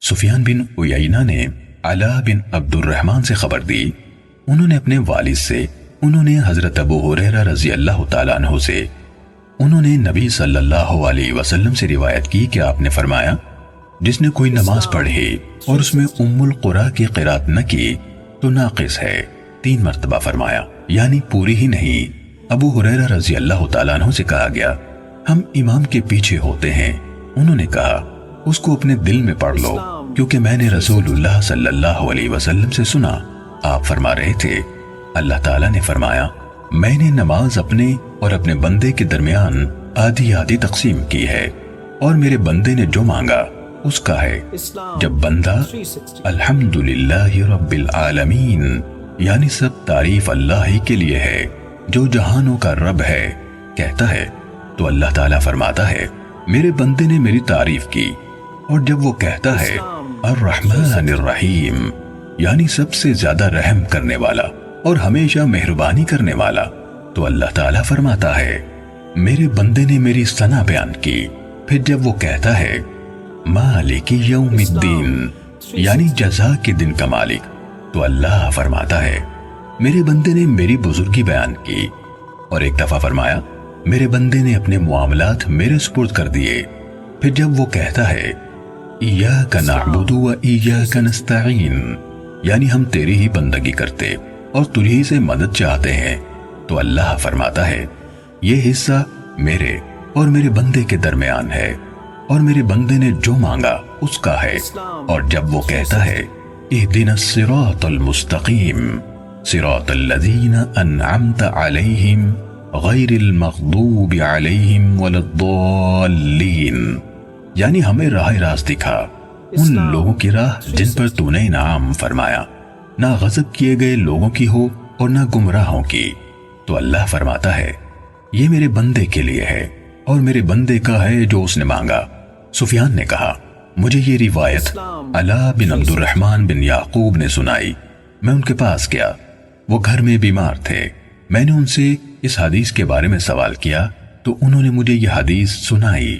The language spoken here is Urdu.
سفیان بن عیینہ نے علا بن عبد الرحمن سے خبر دی، انہوں نے اپنے والد سے، انہوں نے حضرت ابو ہریرہ رضی اللہ تعالیٰ عنہ سے، انہوں نے نبی صلی اللہ علیہ وسلم سے روایت کی کہ آپ نے فرمایا، جس نے کوئی نماز پڑھی اور اس میں ام القرآن کی قرات نہ کی تو ناقص ہے، 3 مرتبہ فرمایا، یعنی پوری ہی نہیں۔ ابو ہریرہ رضی اللہ تعالیٰ عنہ سے کہا گیا، ہم امام کے پیچھے ہوتے ہیں، انہوں نے کہا اس کو اپنے دل میں پڑھ لو، کیونکہ میں نے رسول اللہ صلی اللہ علیہ وسلم سے سنا، آپ فرما رہے تھے، اللہ تعالیٰ نے فرمایا، میں نے نماز اپنے اور اپنے بندے کے درمیان آدھی آدھی تقسیم کی ہے، اور میرے بندے نے جو مانگا اس کا ہے۔ جب بندہ الحمدللہ رب العالمین یعنی سب تعریف اللہ ہی کے لیے ہے جو جہانوں کا رب ہے کہتا ہے تو اللہ تعالیٰ فرماتا ہے میرے بندے نے میری تعریف کی، اور جب وہ کہتا ہے الرحمن الرحیم یعنی سب سے زیادہ رحم کرنے والا اور ہمیشہ مہربانی کرنے والا، تو اللہ تعالیٰ فرماتا ہے میرے بندے نے میری ثنا بیان کی۔ پھر جب وہ کہتا ہے مالک یوم الدین یعنی جزا کے دن کا مالک، تو اللہ فرماتا ہے میرے بندے نے میری بزرگی بیان کی۔ اور ایک دفعہ فرمایا میرے بندے نے اپنے معاملات میرے سپرد کر دیے۔ پھر جب وہ کہتا ہے ایاک نعبد و ایاک نستعین یعنی ہم تیری ہی بندگی کرتے اور تجھی سے مدد چاہتے ہیں، تو اللہ فرماتا ہے یہ حصہ میرے اور میرے بندے کے درمیان ہے، اور میرے بندے نے جو مانگا اس کا ہے۔ اور جب وہ کہتا ہے اہدنا الصراط المستقیم صراط الذین انعمت علیہم غیر المغضوب علیہم ولا الضالین یعنی ہمیں راہ راست دکھا، ان لوگوں کی راہ جن پر تو نے انعام فرمایا، نہ غضب کیے گئے لوگوں کی ہو اور نہ گمراہوں کی، تو اللہ فرماتا ہے یہ میرے بندے کے لیے ہے اور میرے بندے کا ہے جو اس نے مانگا۔ سفیان نے کہا مجھے یہ روایت علا بن عبد الرحمن بن یعقوب نے سنائی، میں ان کے پاس گیا، وہ گھر میں بیمار تھے، میں نے ان سے اس حدیث کے بارے میں سوال کیا تو انہوں نے مجھے یہ حدیث سنائی۔